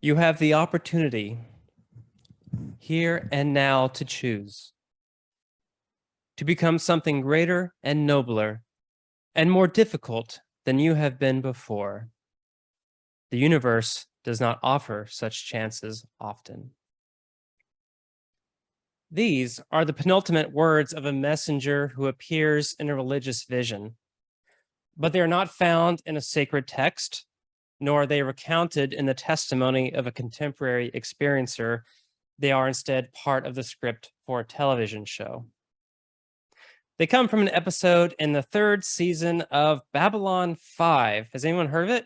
You have the opportunity here and now to choose, to become something greater and nobler and more difficult than you have been before. The universe does not offer such chances often. These are the penultimate words of a messenger who appears in a religious vision, but they are not found in a sacred text, nor are they recounted in the testimony of a contemporary experiencer. They are instead part of the script for a television show. They come from an episode in the third season of Babylon 5. Has anyone heard of it?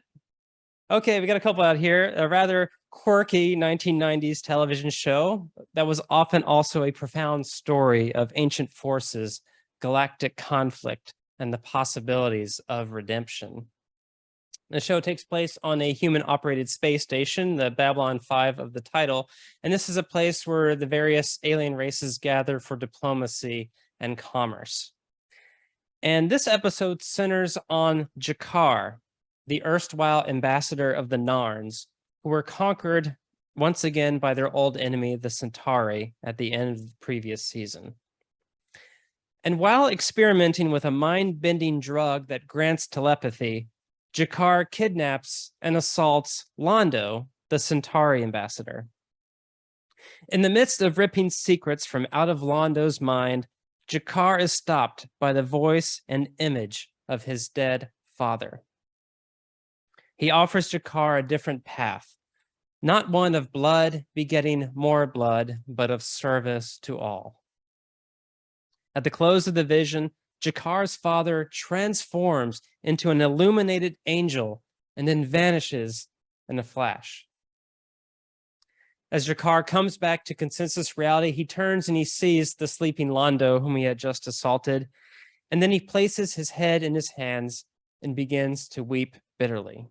Okay, we got a couple out here. A rather quirky 1990s television show that was often also a profound story of ancient forces, galactic conflict, and the possibilities of redemption. The show takes place on a human-operated space station, the Babylon 5 of the title, and this is a place where the various alien races gather for diplomacy and commerce. And this episode centers on Jakar, the erstwhile ambassador of the Narns, who were conquered once again by their old enemy, the Centauri, at the end of the previous season. And while experimenting with a mind-bending drug that grants telepathy, Jakar kidnaps and assaults Londo, the Centauri ambassador. In the midst of ripping secrets from out of Londo's mind, Jakar is stopped by the voice and image of his dead father. He offers Jakar a different path, not one of blood begetting more blood, but of service to all. At the close of the vision, Jakar's father transforms into an illuminated angel and then vanishes in a flash. As Jakar comes back to consensus reality, he turns and he sees the sleeping Londo, whom he had just assaulted, and then he places his head in his hands and begins to weep bitterly.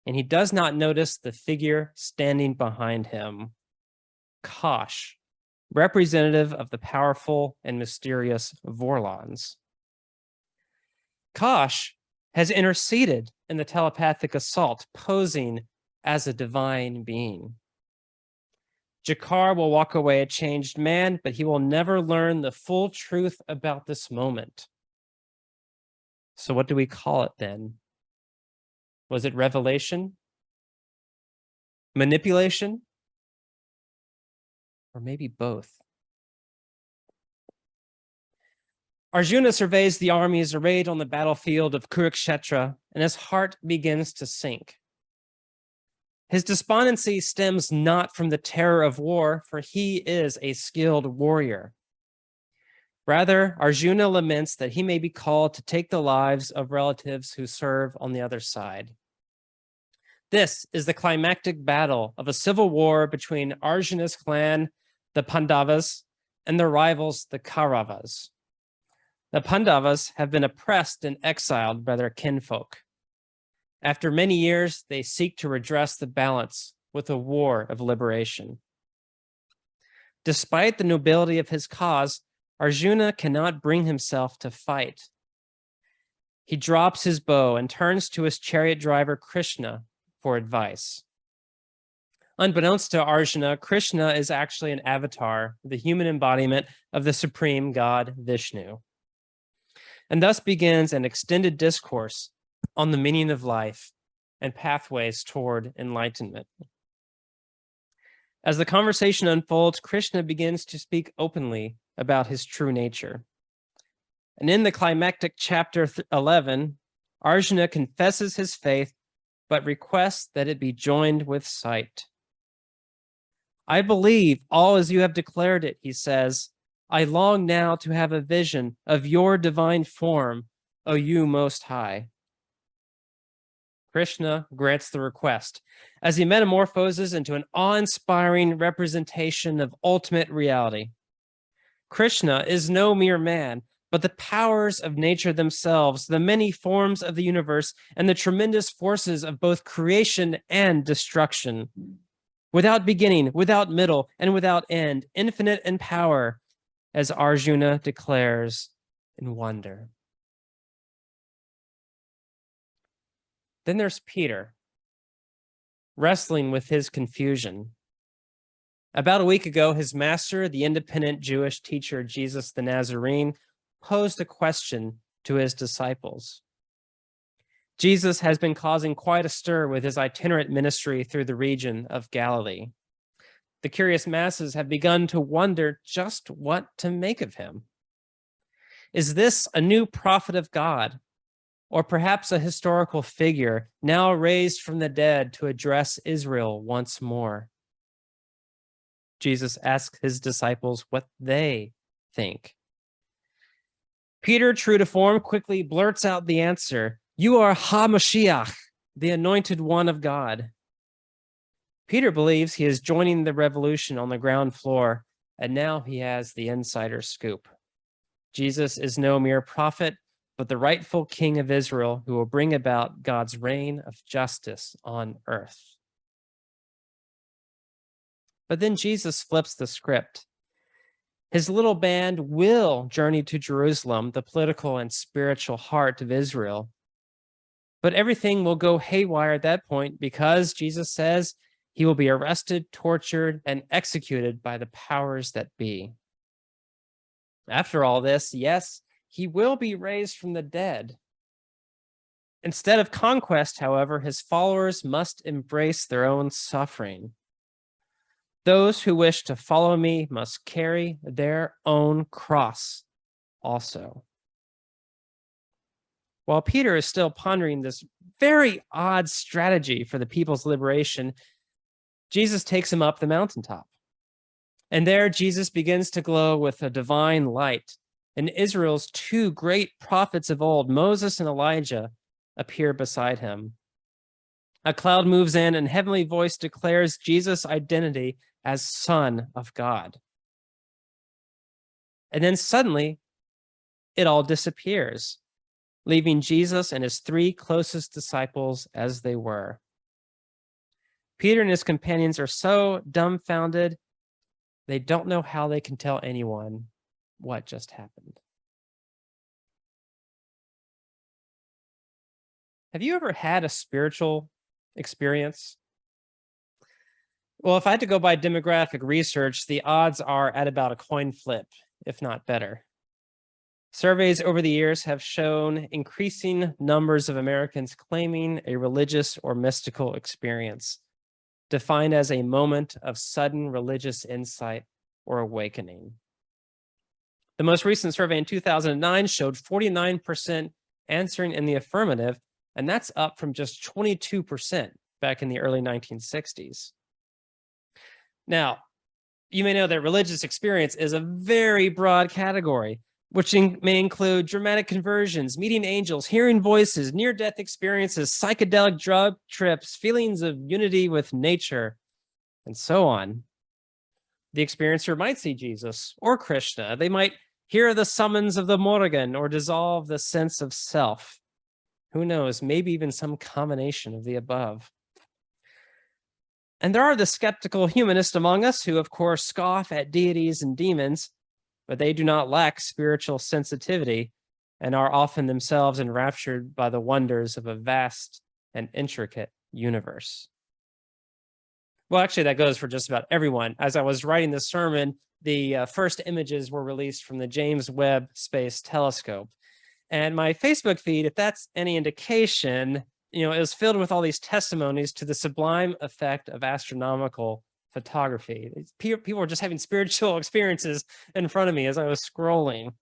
And he does not notice the figure standing behind him, Kosh, representative of the powerful and mysterious Vorlons. Kosh has interceded in the telepathic assault, posing as a divine being. Jakar will walk away a changed man, but he will never learn the full truth about this moment. So what do we call it then? Was it revelation? Manipulation? Or maybe both? Arjuna surveys the armies arrayed on the battlefield of Kurukshetra, and his heart begins to sink. His despondency stems not from the terror of war, for he is a skilled warrior. Rather, Arjuna laments that he may be called to take the lives of relatives who serve on the other side. This is the climactic battle of a civil war between Arjuna's clan, the Pandavas, and their rivals, the Kauravas. The Pandavas have been oppressed and exiled by their kinfolk. After many years, they seek to redress the balance with a war of liberation. Despite the nobility of his cause, Arjuna cannot bring himself to fight. He drops his bow and turns to his chariot driver, Krishna, for advice. Unbeknownst to Arjuna, Krishna is actually an avatar, the human embodiment of the supreme god Vishnu. And thus begins an extended discourse on the meaning of life and pathways toward enlightenment. As the conversation unfolds, Krishna begins to speak openly about his true nature. And in the climactic chapter 11, Arjuna confesses his faith, but requests that it be joined with sight. I believe all as you have declared it, he says. I long now to have a vision of your divine form, O you most high. Krishna grants the request as he metamorphoses into an awe-inspiring representation of ultimate reality. Krishna is no mere man, but the powers of nature themselves, the many forms of the universe, and the tremendous forces of both creation and destruction. Without beginning, without middle, and without end, infinite in power, as Arjuna declares in wonder. Then there's Peter, wrestling with his confusion. About a week ago, his master, the independent Jewish teacher Jesus the Nazarene, posed a question to his disciples. Jesus has been causing quite a stir with his itinerant ministry through the region of Galilee. The curious masses have begun to wonder just what to make of him. Is this a new prophet of God, or perhaps a historical figure now raised from the dead to address Israel once more? Jesus asks his disciples what they think. Peter, true to form, quickly blurts out the answer, "You are HaMashiach, the anointed one of God." Peter believes he is joining the revolution on the ground floor, and now he has the insider scoop. Jesus is no mere prophet, but the rightful king of Israel who will bring about God's reign of justice on earth. But then Jesus flips the script. His little band will journey to Jerusalem, the political and spiritual heart of Israel. But everything will go haywire at that point because Jesus says he will be arrested, tortured, and executed by the powers that be. After all this, yes, he will be raised from the dead. Instead of conquest, however, his followers must embrace their own suffering. Those who wish to follow me must carry their own cross also. While Peter is still pondering this very odd strategy for the people's liberation, Jesus takes him up the mountaintop. And there, Jesus begins to glow with a divine light, and Israel's two great prophets of old, Moses and Elijah, appear beside him. A cloud moves in, and a heavenly voice declares Jesus' identity as Son of God. And then suddenly, it all disappears, leaving Jesus and his three closest disciples as they were. Peter and his companions are so dumbfounded, they don't know how they can tell anyone what just happened. Have you ever had a spiritual experience? Well, if I had to go by demographic research, the odds are at about a coin flip, if not better. Surveys over the years have shown increasing numbers of Americans claiming a religious or mystical experience, defined as a moment of sudden religious insight or awakening. The most recent survey in 2009 showed 49% answering in the affirmative, and that's up from just 22% back in the early 1960s. Now, you may know that religious experience is a very broad category, which may include dramatic conversions, meeting angels, hearing voices, near-death experiences, psychedelic drug trips, feelings of unity with nature, and so on. The experiencer might see Jesus or Krishna. They might hear the summons of the Morrigan or dissolve the sense of self. Who knows, maybe even some combination of the above. And there are the skeptical humanists among us who, of course, scoff at deities and demons, but they do not lack spiritual sensitivity and are often themselves enraptured by the wonders of a vast and intricate universe. Well, actually, that goes for just about everyone. As I was writing this sermon, the first images were released from the James Webb Space Telescope. And my Facebook feed, if that's any indication, it was filled with all these testimonies to the sublime effect of astronomical photography. People were just having spiritual experiences in front of me as I was scrolling.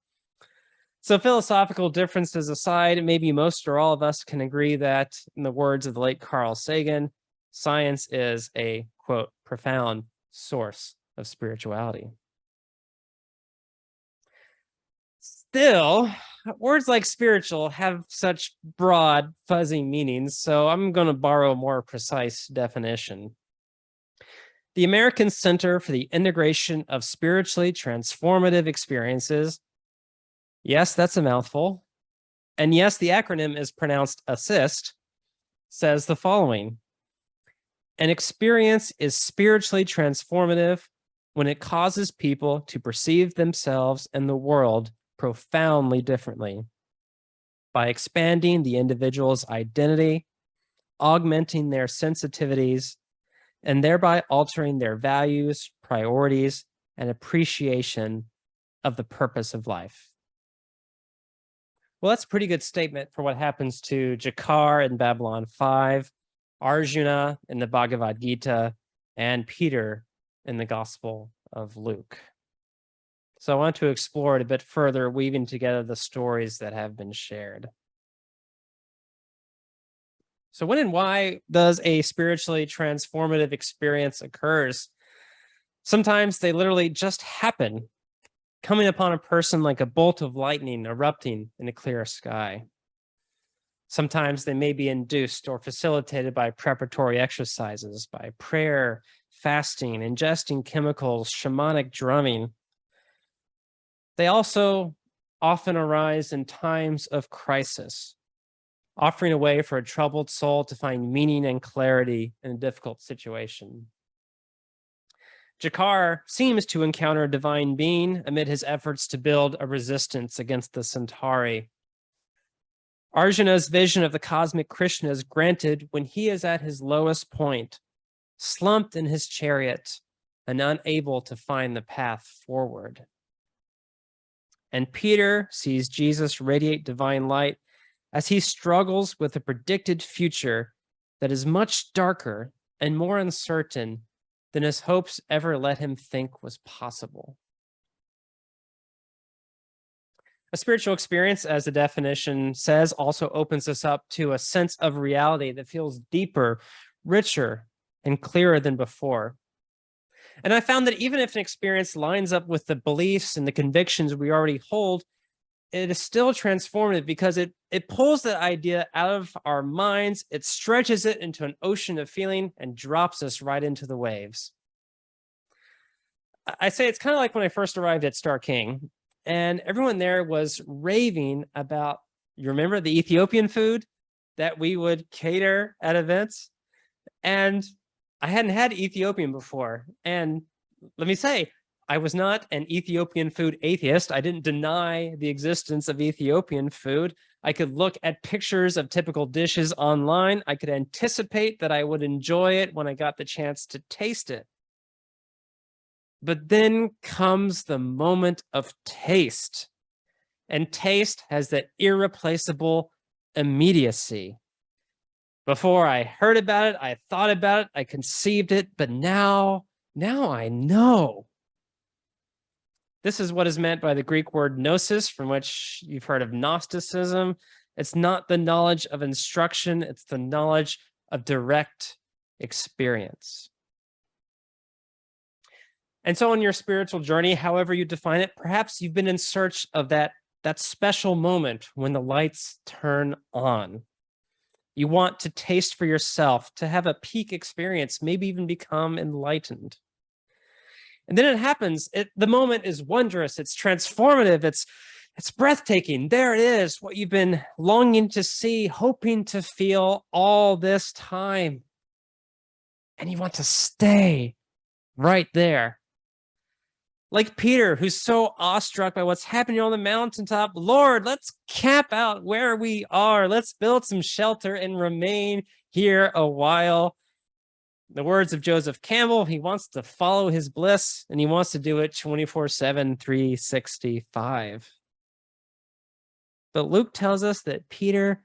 So philosophical differences aside, maybe most or all of us can agree that, in the words of the late Carl Sagan, science is a, quote, profound source of spirituality. Still, words like spiritual have such broad, fuzzy meanings, so I'm going to borrow a more precise definition. The American Center for the Integration of Spiritually Transformative Experiences, yes, that's a mouthful, and yes, the acronym is pronounced ASSIST, says the following: an experience is spiritually transformative when it causes people to perceive themselves and the world profoundly differently by expanding the individual's identity, augmenting their sensitivities, and thereby altering their values, priorities, and appreciation of the purpose of life. Well, that's a pretty good statement for what happens to Jakar in Babylon 5, Arjuna in the Bhagavad Gita, and Peter in the Gospel of Luke. So I want to explore it a bit further, weaving together the stories that have been shared. So when and why does a spiritually transformative experience occurs? Sometimes they literally just happen, coming upon a person like a bolt of lightning erupting in a clear sky. Sometimes they may be induced or facilitated by preparatory exercises, by prayer, fasting, ingesting chemicals, shamanic drumming. They also often arise in times of crisis, offering a way for a troubled soul to find meaning and clarity in a difficult situation. Jakar seems to encounter a divine being amid his efforts to build a resistance against the Centauri. Arjuna's vision of the cosmic Krishna is granted when he is at his lowest point, slumped in his chariot and unable to find the path forward. And Peter sees Jesus radiate divine light as he struggles with a predicted future that is much darker and more uncertain than his hopes ever let him think was possible. A spiritual experience, as the definition says, also opens us up to a sense of reality that feels deeper, richer, and clearer than before. And I found that even if an experience lines up with the beliefs and the convictions we already hold, it is still transformative because it pulls that idea out of our minds, it stretches it into an ocean of feeling and drops us right into the waves. I say it's kind of like when I first arrived at Star King, and everyone there was raving about, you remember the Ethiopian food that we would cater at events? And I hadn't had Ethiopian before. And let me say, I was not an Ethiopian food atheist. I didn't deny the existence of Ethiopian food. I could look at pictures of typical dishes online. I could anticipate that I would enjoy it when I got the chance to taste it. But then comes the moment of taste. And taste has that irreplaceable immediacy. Before I heard about it, I thought about it, I conceived it, but now I know. This is what is meant by the Greek word gnosis, from which you've heard of Gnosticism. It's not the knowledge of instruction, it's the knowledge of direct experience. And so on your spiritual journey, however you define it, perhaps you've been in search of that special moment when the lights turn on. You want to taste for yourself, to have a peak experience, maybe even become enlightened. And then it happens. The moment is wondrous. It's transformative. It's breathtaking. There it is, what you've been longing to see, hoping to feel all this time. And you want to stay right there. Like Peter, who's so awestruck by what's happening on the mountaintop. Lord, let's camp out where we are. Let's build some shelter and remain here a while. The words of Joseph Campbell, he wants to follow his bliss, and he wants to do it 24/7, 365. But Luke tells us that Peter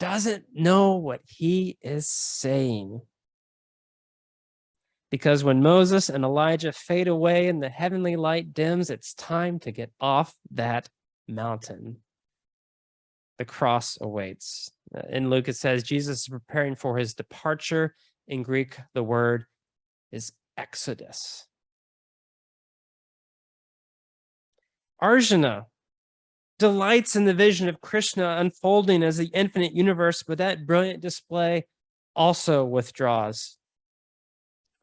doesn't know what he is saying. Because when Moses and Elijah fade away and the heavenly light dims, it's time to get off that mountain. The cross awaits. In Luke, it says Jesus is preparing for his departure. In Greek, the word is exodus. Arjuna delights in the vision of Krishna unfolding as the infinite universe, but that brilliant display also withdraws.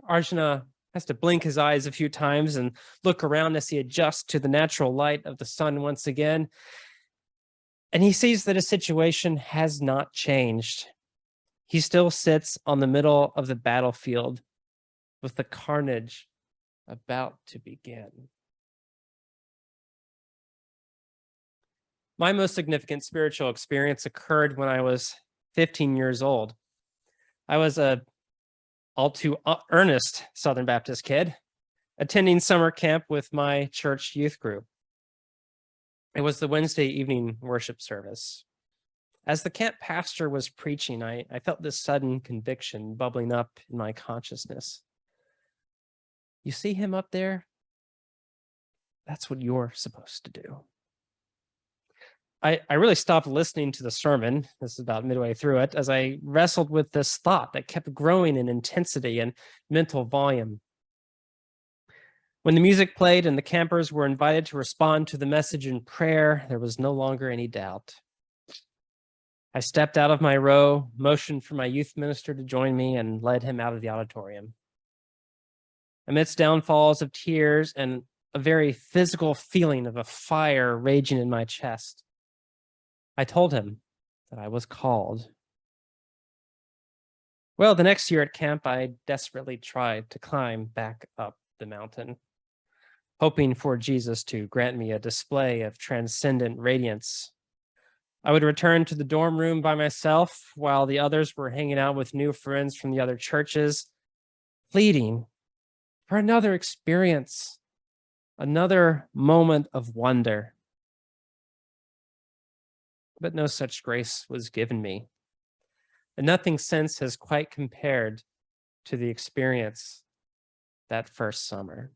Arjuna has to blink his eyes a few times and look around as he adjusts to the natural light of the sun once again. And he sees that his situation has not changed. He still sits on the middle of the battlefield with the carnage about to begin. My most significant spiritual experience occurred when I was 15 years old. I was a all too earnest Southern Baptist kid, attending summer camp with my church youth group. It was the Wednesday evening worship service. As the camp pastor was preaching, I felt this sudden conviction bubbling up in my consciousness. You see him up there? That's what you're supposed to do. I really stopped listening to the sermon. This is about midway through it, as I wrestled with this thought that kept growing in intensity and mental volume. When the music played and the campers were invited to respond to the message in prayer, there was no longer any doubt. I stepped out of my row, motioned for my youth minister to join me, and led him out of the auditorium. Amidst downfalls of tears and a very physical feeling of a fire raging in my chest, I told him that I was called. Well, the next year at camp, I desperately tried to climb back up the mountain, hoping for Jesus to grant me a display of transcendent radiance. I would return to the dorm room by myself while the others were hanging out with new friends from the other churches, pleading for another experience, another moment of wonder. But no such grace was given me, and nothing since has quite compared to the experience that first summer.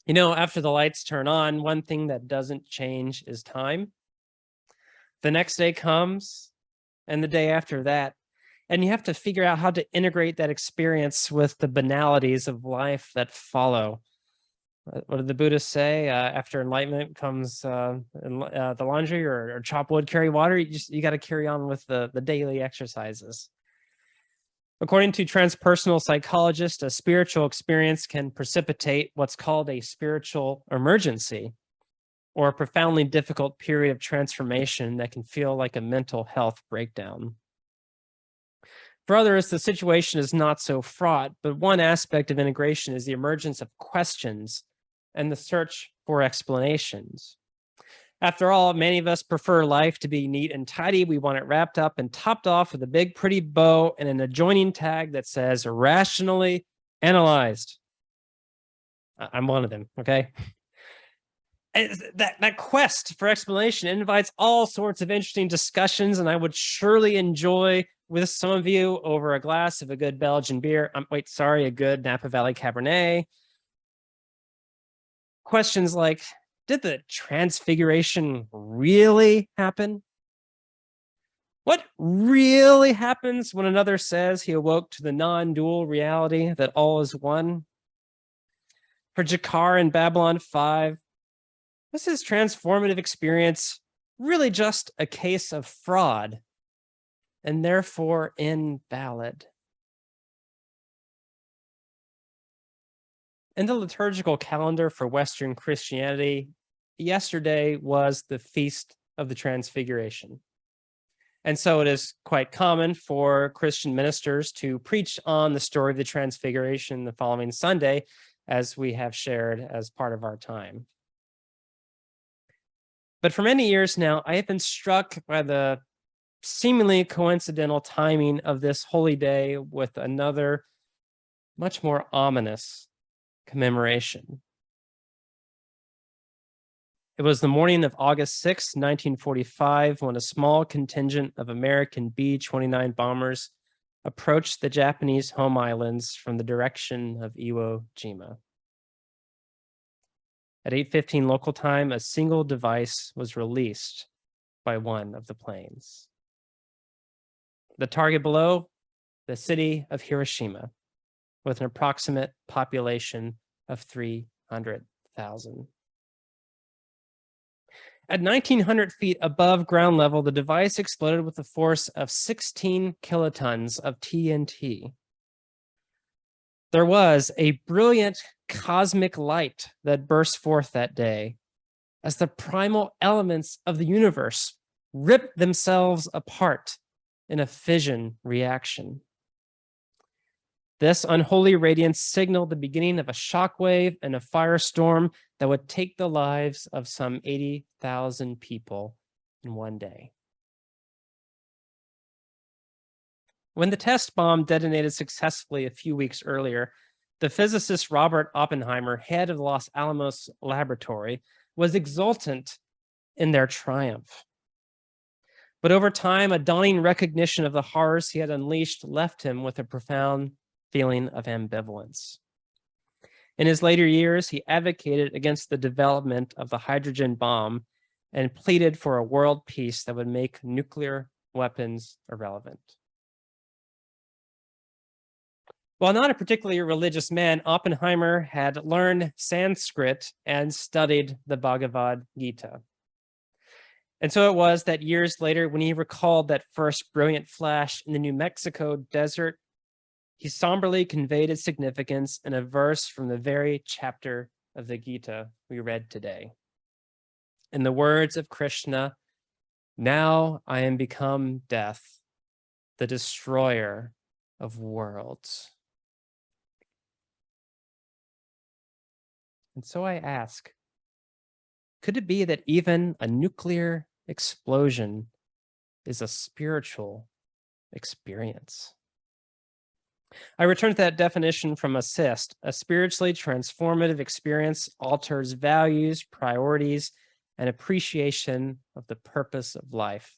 You know, after the lights turn on, one thing that doesn't change is time. The next day comes, and the day after that, and you have to figure out how to integrate that experience with the banalities of life that follow. What did the Buddhists say? After enlightenment comes the laundry, or chop wood, carry water. You got to carry on with the daily exercises. According to transpersonal psychologists, a spiritual experience can precipitate what's called a spiritual emergency, or a profoundly difficult period of transformation that can feel like a mental health breakdown. For others, the situation is not so fraught, but one aspect of integration is the emergence of questions and the search for explanations. After all, many of us prefer life to be neat and tidy. We want it wrapped up and topped off with a big, pretty bow and an adjoining tag that says rationally analyzed. I'm one of them, okay? That quest for explanation invites all sorts of interesting discussions, and I would surely enjoy with some of you over a glass of a good Belgian beer. A good Napa Valley Cabernet. Questions like, did the transfiguration really happen? What really happens when another says he awoke to the non-dual reality that all is one? For Jakar in Babylon 5, was his transformative experience really just a case of fraud and therefore invalid? In the liturgical calendar for Western Christianity, yesterday was the Feast of the Transfiguration. And so it is quite common for Christian ministers to preach on the story of the Transfiguration the following Sunday, as we have shared as part of our time. But for many years now, I have been struck by the seemingly coincidental timing of this holy day with another, much more ominous commemoration. It was the morning of August 6, 1945, when a small contingent of American B-29 bombers approached the Japanese home islands from the direction of Iwo Jima. At 8:15 local time, a single device was released by one of the planes. The target below, the city of Hiroshima, with an approximate population of 300,000. At 1,900 feet above ground level, the device exploded with a force of 16 kilotons of TNT. There was a brilliant cosmic light that burst forth that day as the primal elements of the universe ripped themselves apart in a fission reaction. This unholy radiance signaled the beginning of a shockwave and a firestorm that would take the lives of some 80,000 people in one day. When the test bomb detonated successfully a few weeks earlier, the physicist Robert Oppenheimer, head of the Los Alamos laboratory, was exultant in their triumph. But over time, a dawning recognition of the horrors he had unleashed left him with a profound feeling of ambivalence. In his later years, he advocated against the development of the hydrogen bomb and pleaded for a world peace that would make nuclear weapons irrelevant. While not a particularly religious man, Oppenheimer had learned Sanskrit and studied the Bhagavad Gita. And so it was that years later, when he recalled that first brilliant flash in the New Mexico desert, he somberly conveyed its significance in a verse from the very chapter of the Gita we read today. In the words of Krishna, "Now I am become death, the destroyer of worlds." And so I ask, could it be that even a nuclear explosion is a spiritual experience? I return to that definition from Assist. A spiritually transformative experience alters values, priorities, and appreciation of the purpose of life.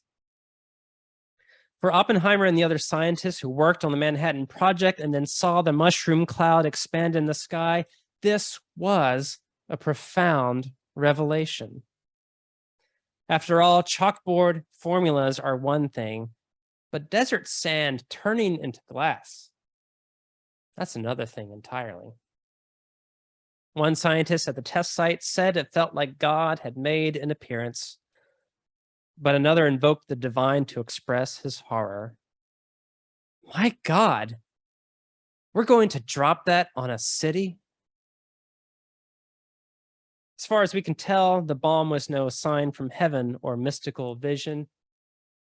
For Oppenheimer and the other scientists who worked on the Manhattan Project and then saw the mushroom cloud expand in the sky, this was a profound revelation. After all, chalkboard formulas are one thing, but desert sand turning into glass, that's another thing entirely. One scientist at the test site said it felt like God had made an appearance, but another invoked the divine to express his horror. My God, we're going to drop that on a city? As far as we can tell, the bomb was no sign from heaven or mystical vision,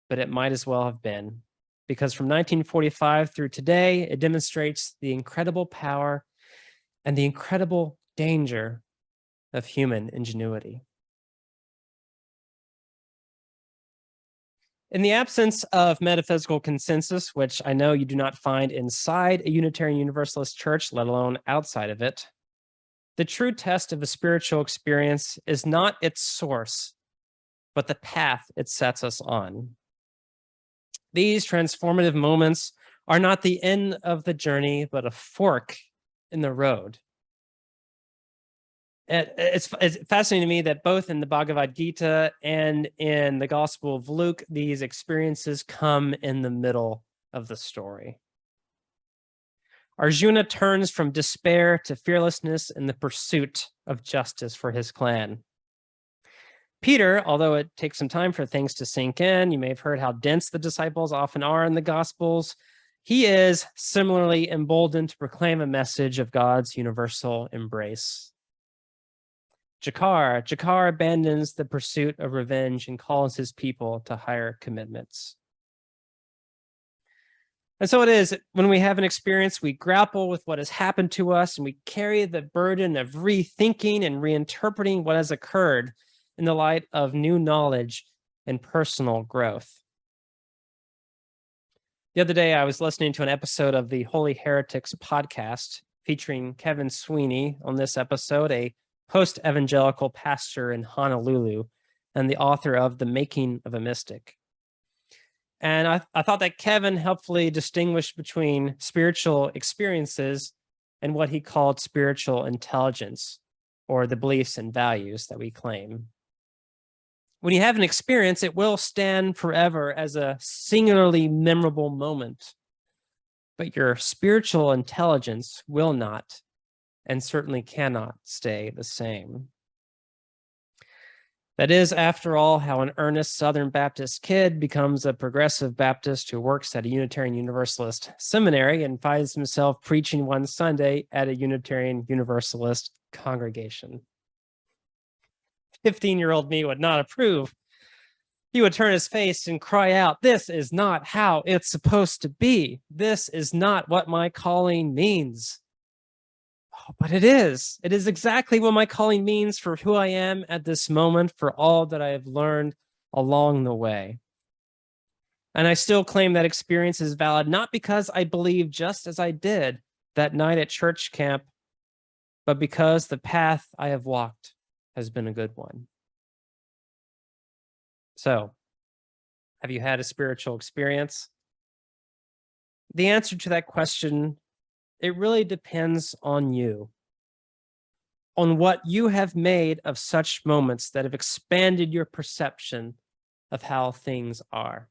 but it might as well have been, because from 1945 through today, it demonstrates the incredible power and the incredible danger of human ingenuity. In the absence of metaphysical consensus, which I know you do not find inside a Unitarian Universalist church, let alone outside of it, the true test of a spiritual experience is not its source, but the path it sets us on. These transformative moments are not the end of the journey, but a fork in the road. It's fascinating to me that both in the Bhagavad Gita and in the Gospel of Luke, these experiences come in the middle of the story. Arjuna turns from despair to fearlessness in the pursuit of justice for his clan. Peter, although it takes some time for things to sink in, you may have heard how dense the disciples often are in the Gospels, he is similarly emboldened to proclaim a message of God's universal embrace. Jakar abandons the pursuit of revenge and calls his people to higher commitments. And so it is, when we have an experience, we grapple with what has happened to us, and we carry the burden of rethinking and reinterpreting what has occurred in the light of new knowledge and personal growth. The other day, I was listening to an episode of the Holy Heretics podcast featuring Kevin Sweeney. On this episode, a post-evangelical pastor in Honolulu and the author of The Making of a Mystic. And I thought that Kevin helpfully distinguished between spiritual experiences and what he called spiritual intelligence, or the beliefs and values that we claim. When you have an experience, it will stand forever as a singularly memorable moment, but your spiritual intelligence will not, and certainly cannot, stay the same. That is, after all, how an earnest Southern Baptist kid becomes a progressive Baptist who works at a Unitarian Universalist seminary and finds himself preaching one Sunday at a Unitarian Universalist congregation. 15-year-old me would not approve. He would turn his face and cry out, "This is not how it's supposed to be. This is not what my calling means." Oh, but it is. It is exactly what my calling means for who I am at this moment, for all that I have learned along the way. And I still claim that experience is valid, not because I believe just as I did that night at church camp, but because the path I have walked has been a good one. So, have you had a spiritual experience? The answer to that question, it really depends on you, on what you have made of such moments that have expanded your perception of how things are.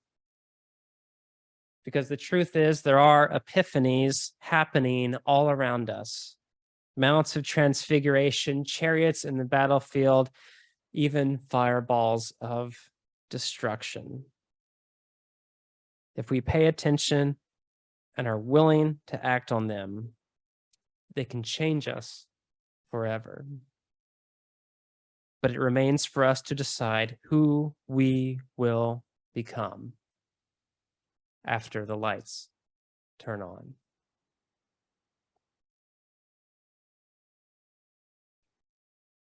Because the truth is, there are epiphanies happening all around us. Mounts of transfiguration, chariots in the battlefield, even fireballs of destruction. If we pay attention and are willing to act on them, they can change us forever. But it remains for us to decide who we will become after the lights turn on.